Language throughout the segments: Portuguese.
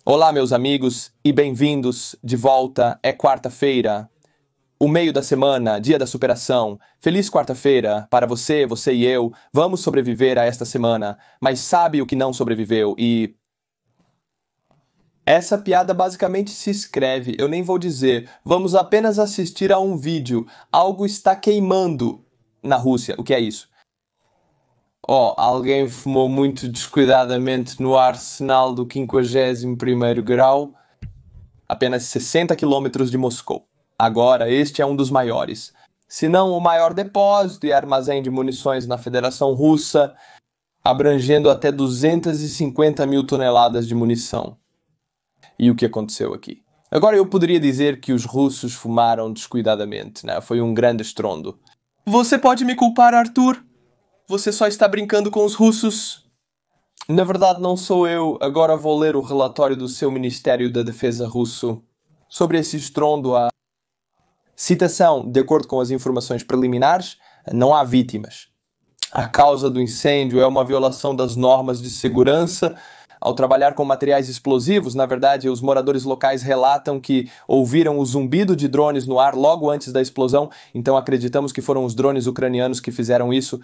Olá, meus amigos, e bem-vindos de volta. É quarta-feira, o meio da semana, dia da superação. Feliz quarta-feira para você, você e eu. Vamos sobreviver a esta semana, mas sabe o que não sobreviveu? E essa piada basicamente se escreve, eu nem vou dizer. Vamos apenas assistir a um vídeo. Algo está queimando na Rússia. O que é isso? Oh, alguém fumou muito descuidadamente no arsenal do 51º grau, apenas 60 quilômetros de Moscou. Agora, este é um dos maiores, se não o maior depósito e armazém de munições na Federação Russa, abrangendo até 250 mil toneladas de munição. E o que aconteceu aqui? Agora eu poderia dizer que os russos fumaram descuidadamente, né? Foi um grande estrondo. Você pode me culpar, Arthur? Você só está brincando com os russos. Na verdade, não sou eu. Agora vou ler o relatório do seu Ministério da Defesa russo sobre esse estrondo. Citação: de acordo com as informações preliminares, não há vítimas. A causa do incêndio é uma violação das normas de segurança. Ao trabalhar com materiais explosivos, na verdade, os moradores locais relatam que ouviram o zumbido de drones no ar logo antes da explosão, então acreditamos que foram os drones ucranianos que fizeram isso.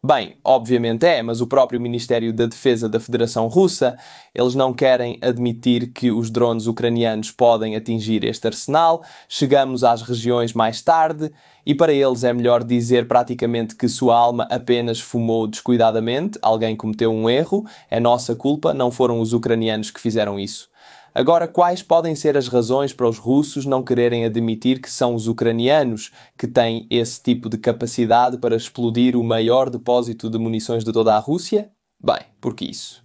Bem, obviamente mas o próprio Ministério da Defesa da Federação Russa, eles não querem admitir que os drones ucranianos podem atingir este arsenal. Chegamos às regiões mais tarde e para eles é melhor dizer praticamente que sua alma apenas fumou descuidadamente, alguém cometeu um erro, é nossa culpa, não foram os ucranianos que fizeram isso. Agora, quais podem ser as razões para os russos não quererem admitir que são os ucranianos que têm esse tipo de capacidade para explodir o maior depósito de munições de toda a Rússia? Bem, porque isso.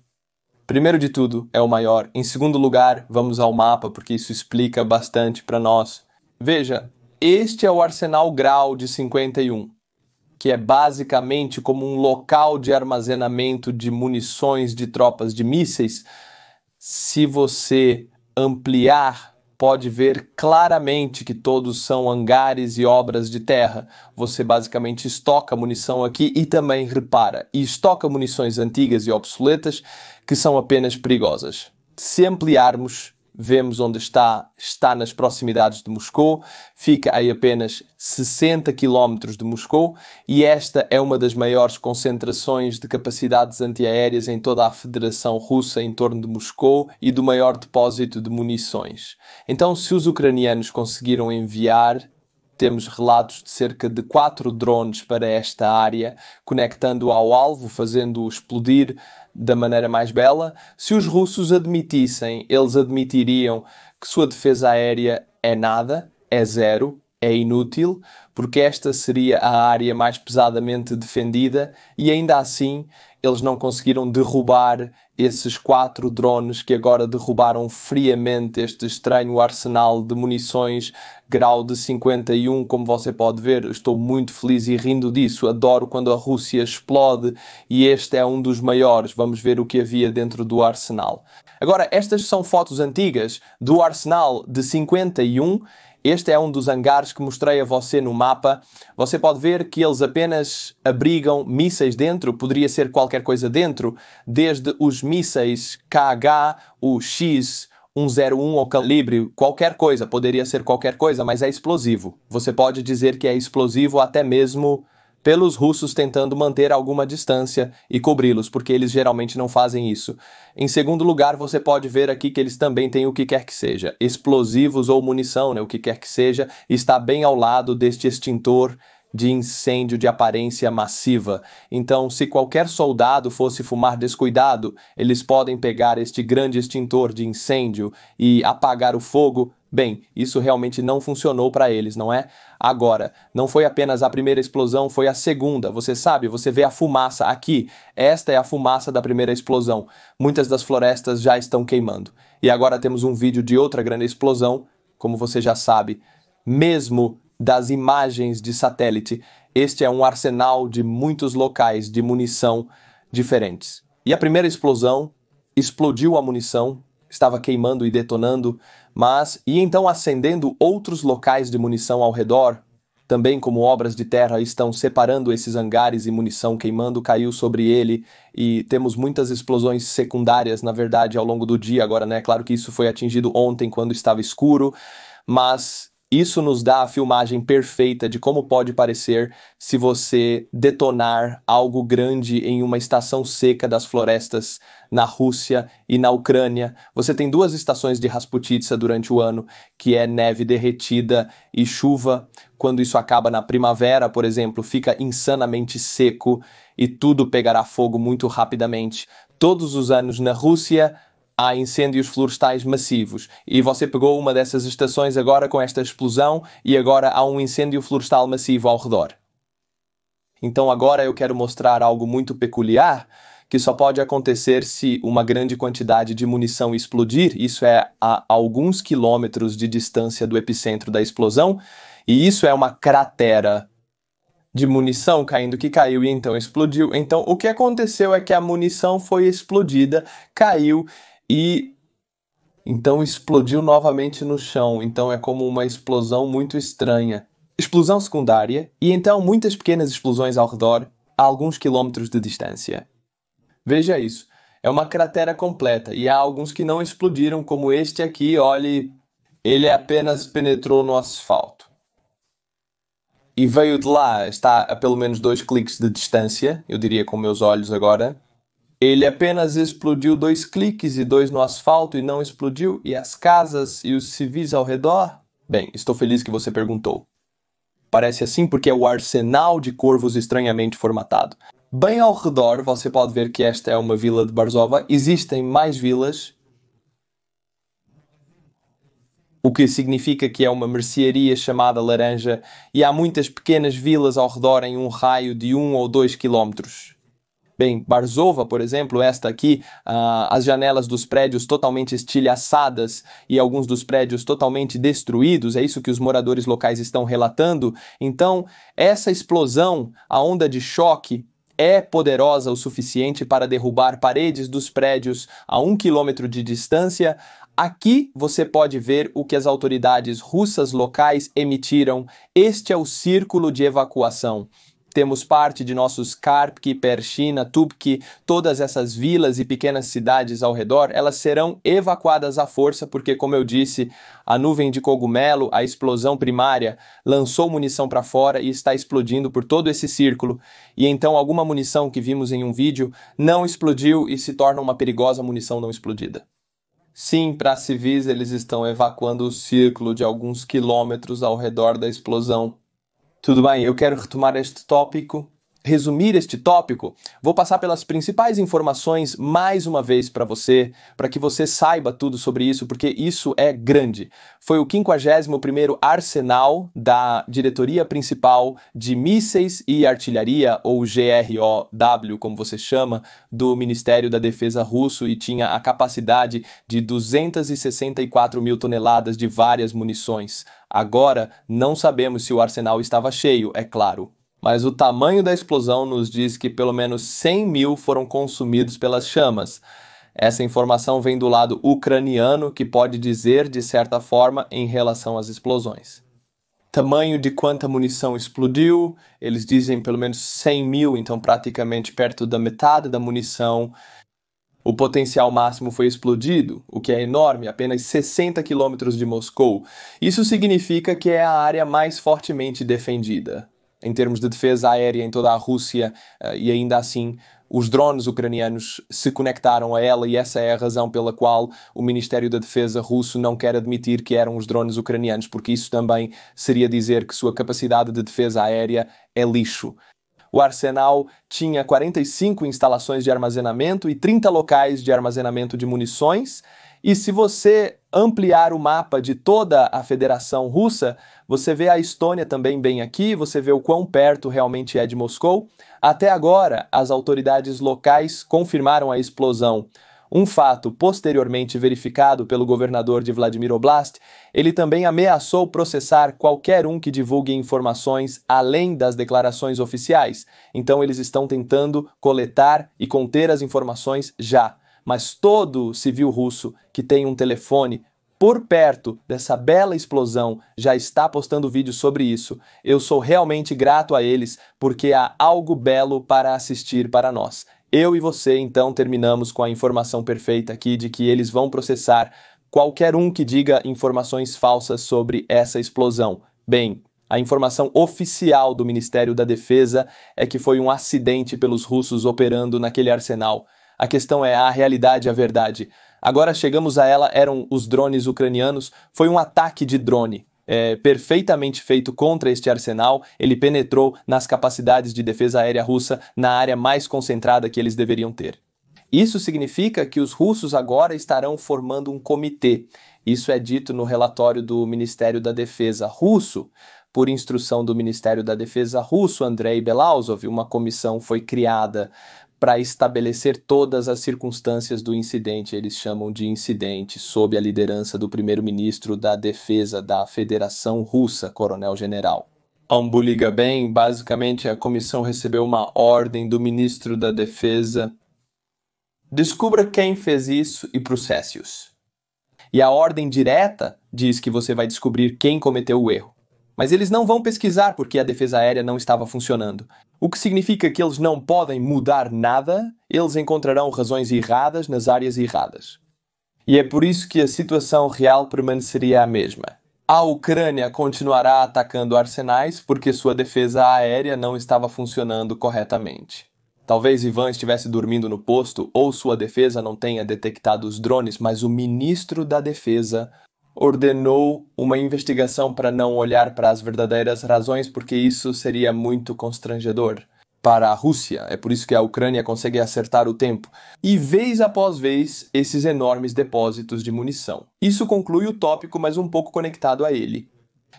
Primeiro de tudo, é o maior. Em segundo lugar, vamos ao mapa, porque isso explica bastante para nós. Veja, este é o Arsenal Grau de 51, que é basicamente como um local de armazenamento de munições de tropas de mísseis. Se você ampliar, pode ver claramente que todos são hangares e obras de terra. Você basicamente estoca munição aqui e também repara. E estoca munições antigas e obsoletas que são apenas perigosas. Se ampliarmos, vemos onde está nas proximidades de Moscou, fica a apenas 60 quilómetros de Moscou e esta é uma das maiores concentrações de capacidades antiaéreas em toda a Federação Russa em torno de Moscou e do maior depósito de munições. Então, se os ucranianos conseguiram enviar, temos relatos de cerca de 4 drones para esta área, conectando ao alvo, fazendo-o explodir da maneira mais bela. Se os russos admitissem, eles admitiriam que sua defesa aérea é nada, é zero, é inútil, porque esta seria a área mais pesadamente defendida e ainda assim eles não conseguiram derrubar esses 4 drones que agora derrubaram friamente este estranho arsenal de munições grau de 51, como você pode ver. Estou muito feliz e rindo disso. Adoro quando a Rússia explode e este é um dos maiores. Vamos ver o que havia dentro do arsenal. Agora, estas são fotos antigas do arsenal de 51. Este é um dos hangares que mostrei a você no mapa. Você pode ver que eles apenas abrigam mísseis dentro, poderia ser qualquer coisa dentro, desde os mísseis KH, o X-101 ou calibre, qualquer coisa, poderia ser qualquer coisa, mas é explosivo. Você pode dizer que é explosivo até mesmo pelos russos tentando manter alguma distância e cobri-los, porque eles geralmente não fazem isso. Em segundo lugar, você pode ver aqui que eles também têm o que quer que seja, explosivos ou munição, né? O que quer que seja, está bem ao lado deste extintor de incêndio de aparência massiva. Então, se qualquer soldado fosse fumar descuidado, eles podem pegar este grande extintor de incêndio e apagar o fogo. Bem, isso realmente não funcionou para eles, não é? Agora, não foi apenas a primeira explosão, foi a segunda. Você sabe, você vê a fumaça aqui. Esta é a fumaça da primeira explosão. Muitas das florestas já estão queimando. E agora temos um vídeo de outra grande explosão, como você já sabe. Mesmo das imagens de satélite, este é um arsenal de muitos locais de munição diferentes. E a primeira explosão explodiu a munição, estava queimando e detonando, e então acendendo outros locais de munição ao redor. também como obras de terra estão separando esses hangares e munição queimando, caiu sobre ele e temos muitas explosões secundárias, na verdade, ao longo do dia agora, né? Claro que isso foi atingido ontem quando estava escuro, mas isso nos dá a filmagem perfeita de como pode parecer se você detonar algo grande em uma estação seca das florestas na Rússia e na Ucrânia. Você tem duas estações de Rasputitsa durante o ano, que é neve derretida e chuva. Quando isso acaba na primavera, por exemplo, fica insanamente seco e tudo pegará fogo muito rapidamente. Todos os anos na Rússia há incêndios florestais massivos e você pegou uma dessas estações agora com esta explosão e agora há um incêndio florestal massivo ao redor. Então agora eu quero mostrar algo muito peculiar que só pode acontecer se uma grande quantidade de munição explodir, isso é a alguns quilômetros de distância do epicentro da explosão, e isso é uma cratera de munição caindo que caiu e então explodiu. Então o que aconteceu é que a munição foi explodida, caiu e então explodiu novamente no chão. Então é como uma explosão muito estranha. Explosão secundária e então muitas pequenas explosões ao redor a alguns quilômetros de distância. Veja isso. É uma cratera completa e há alguns que não explodiram, como este aqui, olhe, ele apenas penetrou no asfalto. E veio de lá, está a pelo menos 2 cliques de distância, eu diria com meus olhos agora. Ele apenas explodiu 2 cliques e 2 no asfalto e não explodiu. E as casas e os civis ao redor? Bem, estou feliz que você perguntou. Parece assim porque é o arsenal de corvos estranhamente formatado. Bem ao redor, você pode ver que esta é uma vila de Barzova. Existem mais vilas, o que significa que é uma mercearia chamada Laranja, e há muitas pequenas vilas ao redor em um raio de 1 ou 2 quilómetros. Bem, Barzova, por exemplo, esta aqui, as janelas dos prédios totalmente estilhaçadas e alguns dos prédios totalmente destruídos, é isso que os moradores locais estão relatando. Então, essa explosão, a onda de choque, é poderosa o suficiente para derrubar paredes dos prédios a 1 quilômetro de distância. Aqui você pode ver o que as autoridades russas locais emitiram. Este é o círculo de evacuação. Temos parte de nossos Karpki, Pershina, Tupki, todas essas vilas e pequenas cidades ao redor, elas serão evacuadas à força porque, como eu disse, a nuvem de cogumelo, a explosão primária, lançou munição para fora e está explodindo por todo esse círculo. E então alguma munição que vimos em um vídeo não explodiu e se torna uma perigosa munição não explodida. Sim, para civis eles estão evacuando o círculo de alguns quilômetros ao redor da explosão. Tudo bem, eu quero retomar este tópico, resumir este tópico. Vou passar pelas principais informações mais uma vez para que você saiba tudo sobre isso, porque isso é grande. Foi o 51º Arsenal da Diretoria Principal de Mísseis e Artilharia, ou GROW, como você chama, do Ministério da Defesa russo e tinha a capacidade de 264 mil toneladas de várias munições. Agora, não sabemos se o arsenal estava cheio, é claro. Mas o tamanho da explosão nos diz que pelo menos 100 mil foram consumidos pelas chamas. Essa informação vem do lado ucraniano, que pode dizer, de certa forma, em relação às explosões. Tamanho de quanta munição explodiu, eles dizem pelo menos 100 mil, então praticamente perto da metade da munição. O potencial máximo foi explodido, o que é enorme, apenas 60 quilômetros de Moscou. Isso significa que é a área mais fortemente defendida. Em termos de defesa aérea em toda a Rússia, e ainda assim os drones ucranianos se conectaram a ela e essa é a razão pela qual o Ministério da Defesa russo não quer admitir que eram os drones ucranianos, porque isso também seria dizer que sua capacidade de defesa aérea é lixo. O arsenal tinha 45 instalações de armazenamento e 30 locais de armazenamento de munições. E se você ampliar o mapa de toda a Federação Russa, você vê a Estônia também bem aqui, você vê o quão perto realmente é de Moscou. Até agora, as autoridades locais confirmaram a explosão. Um fato posteriormente verificado pelo governador de Vladimir Oblast, ele também ameaçou processar qualquer um que divulgue informações além das declarações oficiais. Então eles estão tentando coletar e conter as informações já. Mas todo civil russo que tem um telefone por perto dessa bela explosão, já está postando vídeo sobre isso. Eu sou realmente grato a eles porque há algo belo para assistir para nós. Eu e você, então, terminamos com a informação perfeita aqui de que eles vão processar qualquer um que diga informações falsas sobre essa explosão. Bem, a informação oficial do Ministério da Defesa é que foi um acidente pelos russos operando naquele arsenal. A questão é a realidade e a verdade. Agora chegamos a ela, eram os drones ucranianos, foi um ataque de drone. Perfeitamente feito contra este arsenal, ele penetrou nas capacidades de defesa aérea russa na área mais concentrada que eles deveriam ter. Isso significa que os russos agora estarão formando um comitê. Isso é dito no relatório do Ministério da Defesa russo. Por instrução do Ministério da Defesa russo, Andrei Belousov, uma comissão foi criada para estabelecer todas as circunstâncias do incidente. Eles chamam de incidente, sob a liderança do primeiro-ministro da Defesa da Federação Russa, coronel-general. Liga bem, basicamente a comissão recebeu uma ordem do ministro da Defesa. Descubra quem fez isso e processe-os. E a ordem direta diz que você vai descobrir quem cometeu o erro. Mas eles não vão pesquisar porque a defesa aérea não estava funcionando. O que significa que eles não podem mudar nada, eles encontrarão razões erradas nas áreas erradas. E é por isso que a situação real permaneceria a mesma. A Ucrânia continuará atacando arsenais porque sua defesa aérea não estava funcionando corretamente. Talvez Ivan estivesse dormindo no posto ou sua defesa não tenha detectado os drones, mas o ministro da Defesa ordenou uma investigação para não olhar para as verdadeiras razões, porque isso seria muito constrangedor para a Rússia. É por isso que a Ucrânia consegue acertar o tempo. E vez após vez, esses enormes depósitos de munição. Isso conclui o tópico, mas um pouco conectado a ele.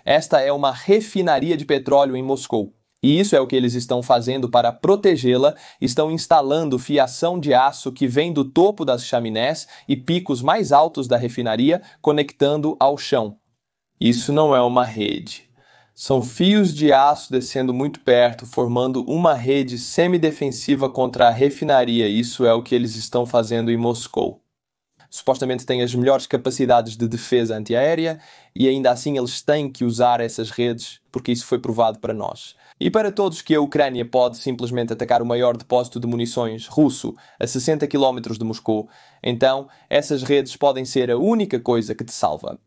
Esta é uma refinaria de petróleo em Moscou. E isso é o que eles estão fazendo para protegê-la, estão instalando fiação de aço que vem do topo das chaminés e picos mais altos da refinaria, conectando ao chão. Isso não é uma rede. São fios de aço descendo muito perto, formando uma rede semidefensiva contra a refinaria. Isso é o que eles estão fazendo em Moscou. Supostamente têm as melhores capacidades de defesa antiaérea e ainda assim eles têm que usar essas redes, porque isso foi provado para nós. E para todos que a Ucrânia pode simplesmente atacar o maior depósito de munições russo a 60 km de Moscou, então essas redes podem ser a única coisa que te salva.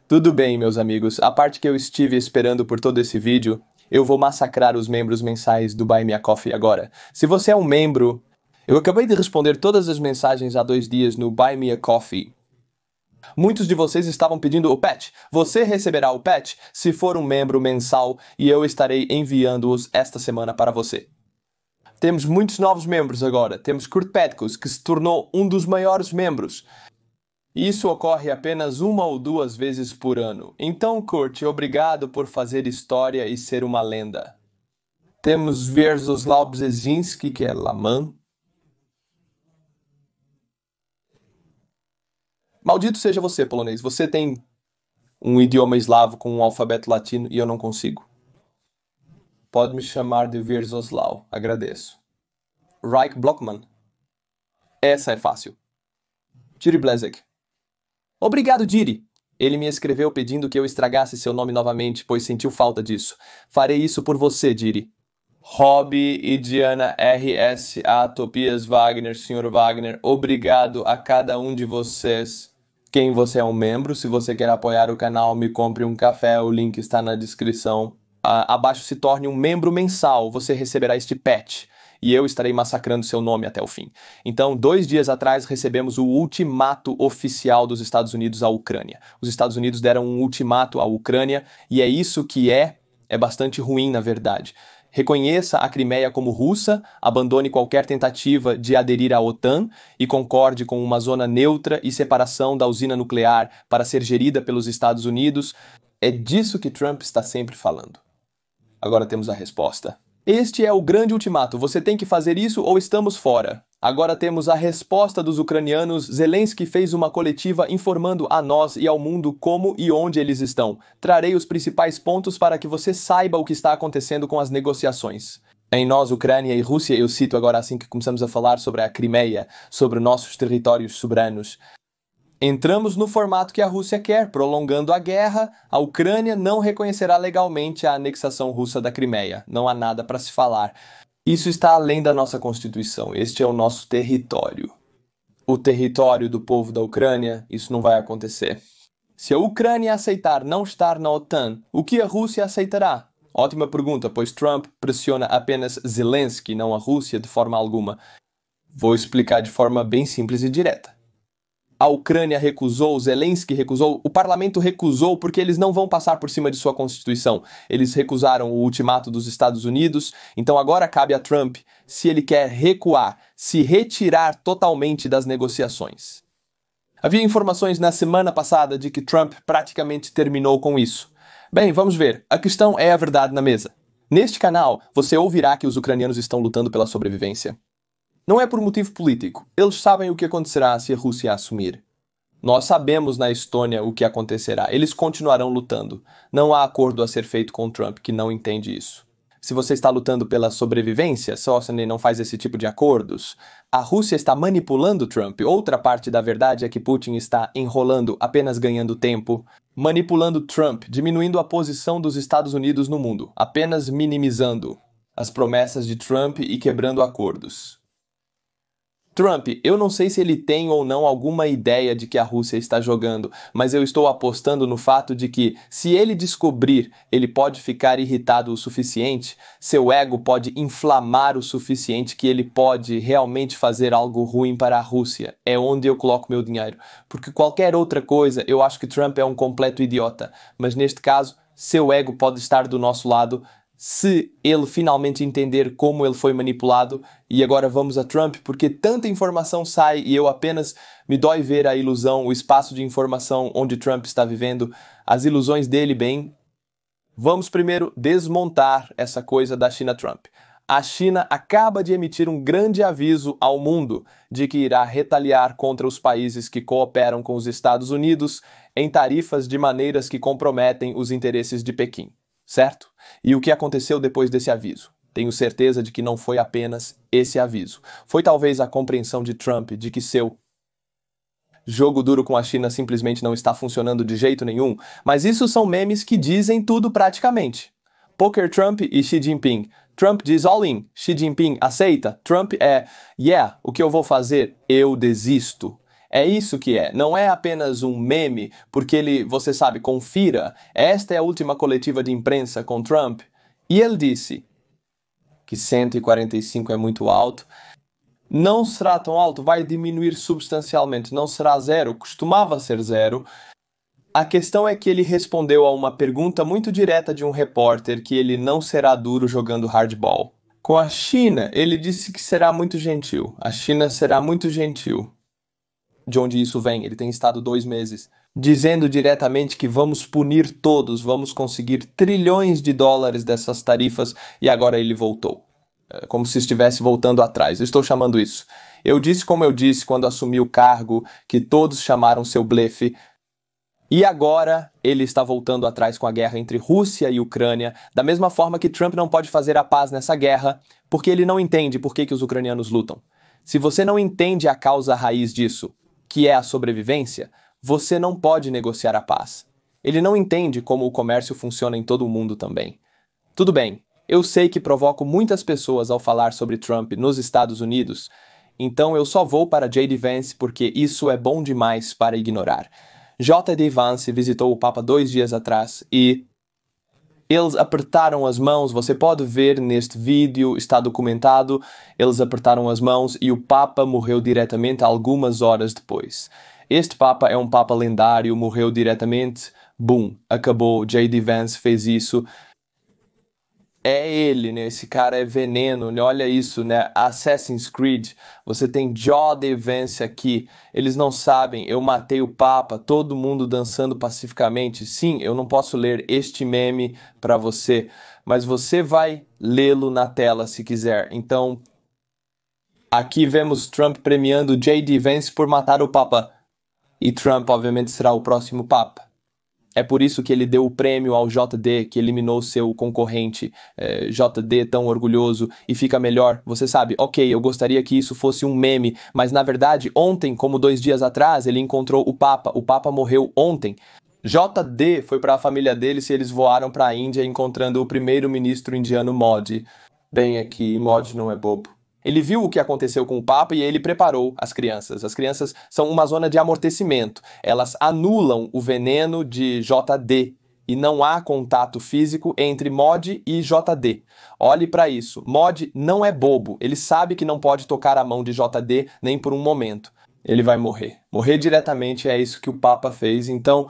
Tudo bem, meus amigos, a parte que eu estive esperando por todo esse vídeo, eu vou massacrar os membros mensais do Buy Me a Coffee agora. Se você é um membro, eu acabei de responder todas as mensagens há 2 dias no Buy Me a Coffee. Muitos de vocês estavam pedindo o patch. Você receberá o patch se for um membro mensal e eu estarei enviando-os esta semana para você. Temos muitos novos membros agora. Temos Kurt Petkus, que se tornou um dos maiores membros. Isso ocorre apenas 1 ou 2 vezes por ano. Então, Kurt, obrigado por fazer história e ser uma lenda. Temos Wierzoslaw Brzezinski, que é Laman. Maldito seja você, polonês. Você tem um idioma eslavo com um alfabeto latino e eu não consigo. Pode me chamar de Wierzoslaw. Agradeço. Reich Blockman. Essa é fácil. Jiri Blezek. Obrigado, Jiri. Ele me escreveu pedindo que eu estragasse seu nome novamente, pois sentiu falta disso. Farei isso por você, Jiri. Hobby e Diana RSA, Tobias Wagner, Sr. Wagner, obrigado a cada um de vocês. Quem você é um membro, se você quer apoiar o canal, me compre um café, o link está na descrição. Abaixo se torne um membro mensal, você receberá este patch. E eu estarei massacrando seu nome até o fim. Então, 2 dias atrás, recebemos o ultimato oficial dos Estados Unidos à Ucrânia. Os Estados Unidos deram um ultimato à Ucrânia, e é isso que é bastante ruim, na verdade. Reconheça a Crimeia como russa, abandone qualquer tentativa de aderir à OTAN e concorde com uma zona neutra e separação da usina nuclear para ser gerida pelos Estados Unidos. É disso que Trump está sempre falando. Agora temos a resposta. Este é o grande ultimato. Você tem que fazer isso ou estamos fora. Agora temos a resposta dos ucranianos. Zelensky fez uma coletiva informando a nós e ao mundo como e onde eles estão. Trarei os principais pontos para que você saiba o que está acontecendo com as negociações. Em nós, Ucrânia e Rússia, eu cito agora assim que começamos a falar sobre a Crimeia, sobre nossos territórios soberanos. Entramos no formato que a Rússia quer, prolongando a guerra. A Ucrânia não reconhecerá legalmente a anexação russa da Crimeia. Não há nada para se falar. Isso está além da nossa Constituição. Este é o nosso território. O território do povo da Ucrânia, isso não vai acontecer. Se a Ucrânia aceitar não estar na OTAN, o que a Rússia aceitará? Ótima pergunta, pois Trump pressiona apenas Zelensky, não a Rússia, de forma alguma. Vou explicar de forma bem simples e direta. A Ucrânia recusou, Zelensky recusou, o parlamento recusou porque eles não vão passar por cima de sua Constituição. Eles recusaram o ultimato dos Estados Unidos, então agora cabe a Trump, se ele quer recuar, se retirar totalmente das negociações. Havia informações na semana passada de que Trump praticamente terminou com isso. Bem, vamos ver. A questão é a verdade na mesa. Neste canal, você ouvirá que os ucranianos estão lutando pela sobrevivência. Não é por motivo político. Eles sabem o que acontecerá se a Rússia assumir. Nós sabemos na Estônia o que acontecerá. Eles continuarão lutando. Não há acordo a ser feito com Trump que não entende isso. Se você está lutando pela sobrevivência, Sócrates não faz esse tipo de acordos. A Rússia está manipulando Trump. Outra parte da verdade é que Putin está enrolando, apenas ganhando tempo, manipulando Trump, diminuindo a posição dos Estados Unidos no mundo, apenas minimizando as promessas de Trump e quebrando acordos. Trump, eu não sei se ele tem ou não alguma ideia de que a Rússia está jogando, mas eu estou apostando no fato de que, se ele descobrir, ele pode ficar irritado o suficiente, seu ego pode inflamar o suficiente que ele pode realmente fazer algo ruim para a Rússia. É onde eu coloco meu dinheiro. Porque qualquer outra coisa, eu acho que Trump é um completo idiota. Mas neste caso, seu ego pode estar do nosso lado, se ele finalmente entender como ele foi manipulado. E agora vamos a Trump, porque tanta informação sai e eu apenas me dói ver a ilusão, o espaço de informação onde Trump está vivendo, as ilusões dele, bem. Vamos primeiro desmontar essa coisa da China-Trump. A China acaba de emitir um grande aviso ao mundo de que irá retaliar contra os países que cooperam com os Estados Unidos em tarifas de maneiras que comprometem os interesses de Pequim. Certo? E o que aconteceu depois desse aviso? Tenho certeza de que não foi apenas esse aviso. Foi talvez a compreensão de Trump de que seu jogo duro com a China simplesmente não está funcionando de jeito nenhum, mas isso são memes que dizem tudo praticamente. Poker Trump e Xi Jinping. Trump diz all in, Xi Jinping aceita. Trump é, yeah, o que eu vou fazer? Eu desisto. É isso que é, não é apenas um meme, porque ele, você sabe, confira, esta é a última coletiva de imprensa com Trump, e ele disse que 145 é muito alto, não será tão alto, vai diminuir substancialmente, não será zero, costumava ser zero. A questão é que ele respondeu a uma pergunta muito direta de um repórter que ele não será duro jogando hardball. Com a China, ele disse que será muito gentil, a China será muito gentil. De onde isso vem? Ele tem estado 2 meses dizendo diretamente que vamos punir todos, vamos conseguir trilhões de dólares dessas tarifas, e agora ele voltou. Como se estivesse voltando atrás. Eu estou chamando isso. Eu disse como eu disse quando assumi o cargo, que todos chamaram seu blefe, e agora ele está voltando atrás com a guerra entre Rússia e Ucrânia, da mesma forma que Trump não pode fazer a paz nessa guerra, porque ele não entende por que os ucranianos lutam. Se você não entende a causa raiz disso, que é a sobrevivência, você não pode negociar a paz. Ele não entende como o comércio funciona em todo o mundo também. Tudo bem, eu sei que provoco muitas pessoas ao falar sobre Trump nos Estados Unidos, então eu só vou para J.D. Vance porque isso é bom demais para ignorar. J.D. Vance visitou o Papa 2 dias atrás e eles apertaram as mãos, você pode ver neste vídeo, está documentado, eles apertaram as mãos e o Papa morreu diretamente algumas horas depois. Este Papa é um Papa lendário, morreu diretamente, boom, acabou, J.D. Vance fez isso. É ele, né? Esse cara é veneno, né? Olha isso, né? Assassin's Creed, você tem J.D. Vance aqui, eles não sabem, eu matei o Papa, todo mundo dançando pacificamente. Sim, eu não posso ler este meme para você, mas você vai lê-lo na tela se quiser. Então, aqui vemos Trump premiando J.D. Vance por matar o Papa. E Trump, obviamente, será o próximo Papa. É por isso que ele deu o prêmio ao JD, que eliminou seu concorrente, JD tão orgulhoso, e fica melhor. Você sabe, ok, eu gostaria que isso fosse um meme, mas na verdade, ontem, como 2 dias atrás, ele encontrou o Papa. O Papa morreu ontem. JD foi para a família deles e eles voaram para a Índia encontrando o primeiro-ministro indiano Modi. Bem aqui, Modi não é bobo. Ele viu o que aconteceu com o Papa e ele preparou as crianças. As crianças são uma zona de amortecimento. Elas anulam o veneno de JD e não há contato físico entre Modi e JD. Olhe para isso. Modi não é bobo. Ele sabe que não pode tocar a mão de JD nem por um momento. Ele vai morrer. Morrer diretamente é isso que o Papa fez. Então,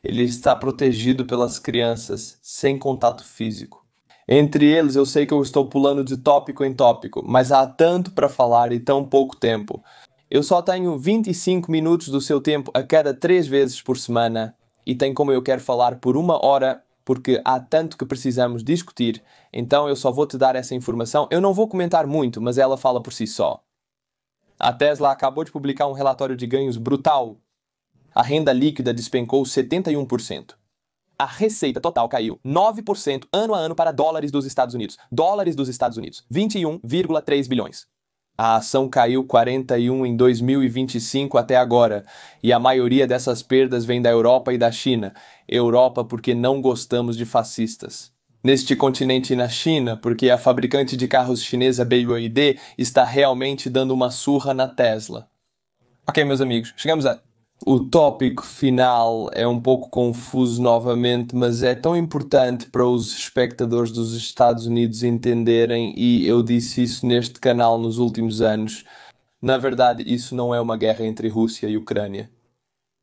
ele está protegido pelas crianças sem contato físico. Entre eles, eu sei que eu estou pulando de tópico em tópico, mas há tanto para falar e tão pouco tempo. Eu só tenho 25 minutos do seu tempo a cada 3 vezes por semana e tem como eu quero falar por 1 hora porque há tanto que precisamos discutir, então eu só vou te dar essa informação. Eu não vou comentar muito, mas ela fala por si só. A Tesla acabou de publicar um relatório de ganhos brutal. A renda líquida despencou 71%. A receita total caiu 9% ano a ano para dólares dos Estados Unidos. Dólares dos Estados Unidos, 21,3 bilhões. A ação caiu 41 em 2025 até agora, e a maioria dessas perdas vem da Europa e da China. Europa porque não gostamos de fascistas. Neste continente e na China, porque a fabricante de carros chinesa BYD está realmente dando uma surra na Tesla. Ok, meus amigos, chegamos a... O tópico final é um pouco confuso novamente, mas é tão importante para os espectadores dos Estados Unidos entenderem, e eu disse isso neste canal nos últimos anos. Na verdade, isso não é uma guerra entre Rússia e Ucrânia.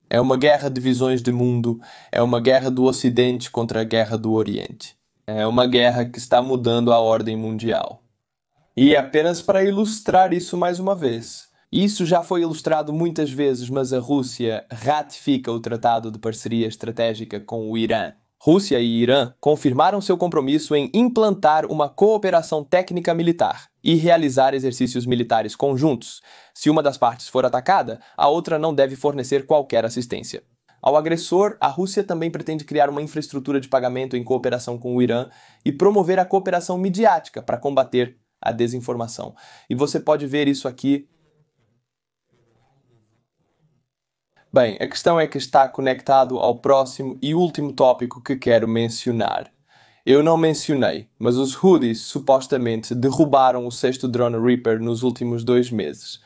É uma guerra de visões de mundo, é uma guerra do Ocidente contra a guerra do Oriente. É uma guerra que está mudando a ordem mundial. E apenas para ilustrar isso mais uma vez... Isso já foi ilustrado muitas vezes, mas a Rússia ratifica o Tratado de Parceria Estratégica com o Irã. Rússia e Irã confirmaram seu compromisso em implantar uma cooperação técnica militar e realizar exercícios militares conjuntos. Se uma das partes for atacada, a outra não deve fornecer qualquer assistência. Ao agressor, a Rússia também pretende criar uma infraestrutura de pagamento em cooperação com o Irã e promover a cooperação midiática para combater a desinformação. E você pode ver isso aqui. Bem, a questão é que está conectado ao próximo e último tópico que quero mencionar. Eu não mencionei, mas os Houthis supostamente derrubaram o 6º drone Reaper nos últimos 2 meses.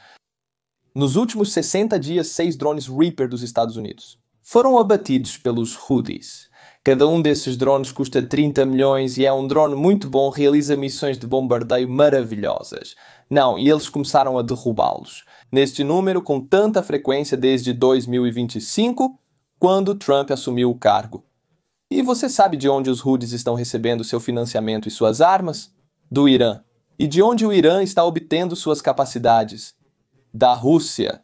Nos últimos 60 dias, 6 drones Reaper dos Estados Unidos foram abatidos pelos Houthis. Cada um desses drones custa 30 milhões e é um drone muito bom, realiza missões de bombardeio maravilhosas. Não, e eles começaram a derrubá-los. Neste número, com tanta frequência desde 2025, quando Trump assumiu o cargo. E você sabe de onde os Houthis estão recebendo seu financiamento e suas armas? Do Irã. E de onde o Irã está obtendo suas capacidades? Da Rússia.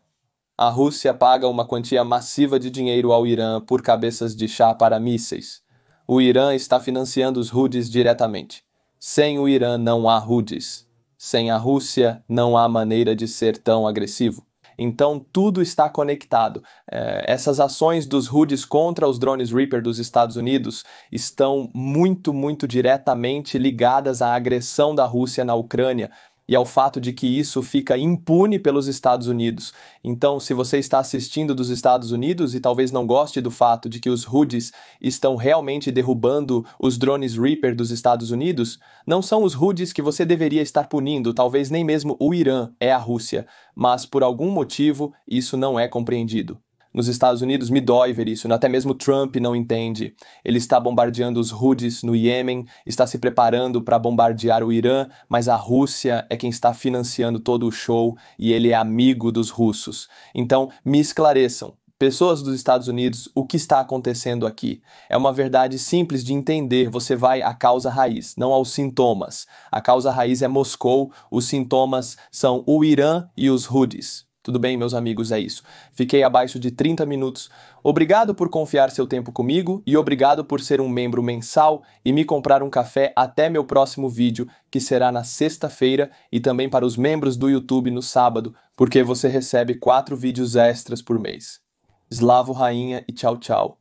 A Rússia paga uma quantia massiva de dinheiro ao Irã por cabeças de chá para mísseis. O Irã está financiando os Houthis diretamente. Sem o Irã não há Houthis. Sem a Rússia, não há maneira de ser tão agressivo. Então, tudo está conectado. Essas ações dos Houthis contra os drones Reaper dos Estados Unidos estão muito diretamente ligadas à agressão da Rússia na Ucrânia e ao fato de que isso fica impune pelos Estados Unidos. Então, se você está assistindo dos Estados Unidos e talvez não goste do fato de que os Houthis estão realmente derrubando os drones Reaper dos Estados Unidos, não são os Houthis que você deveria estar punindo, talvez nem mesmo o Irã, é a Rússia, mas por algum motivo isso não é compreendido. Nos Estados Unidos me dói ver isso, até mesmo Trump não entende. Ele está bombardeando os Houthis no Iêmen, está se preparando para bombardear o Irã, mas a Rússia é quem está financiando todo o show e ele é amigo dos russos. Então, me esclareçam, pessoas dos Estados Unidos, o que está acontecendo aqui? É uma verdade simples de entender, você vai à causa raiz, não aos sintomas. A causa raiz é Moscou, os sintomas são o Irã e os Houthis. Tudo bem, meus amigos, é isso. Fiquei abaixo de 30 minutos. Obrigado por confiar seu tempo comigo e obrigado por ser um membro mensal e me comprar um café até meu próximo vídeo, que será na sexta-feira, e também para os membros do YouTube no sábado, porque você recebe 4 vídeos extras por mês. Slavo Rainha e tchau, tchau.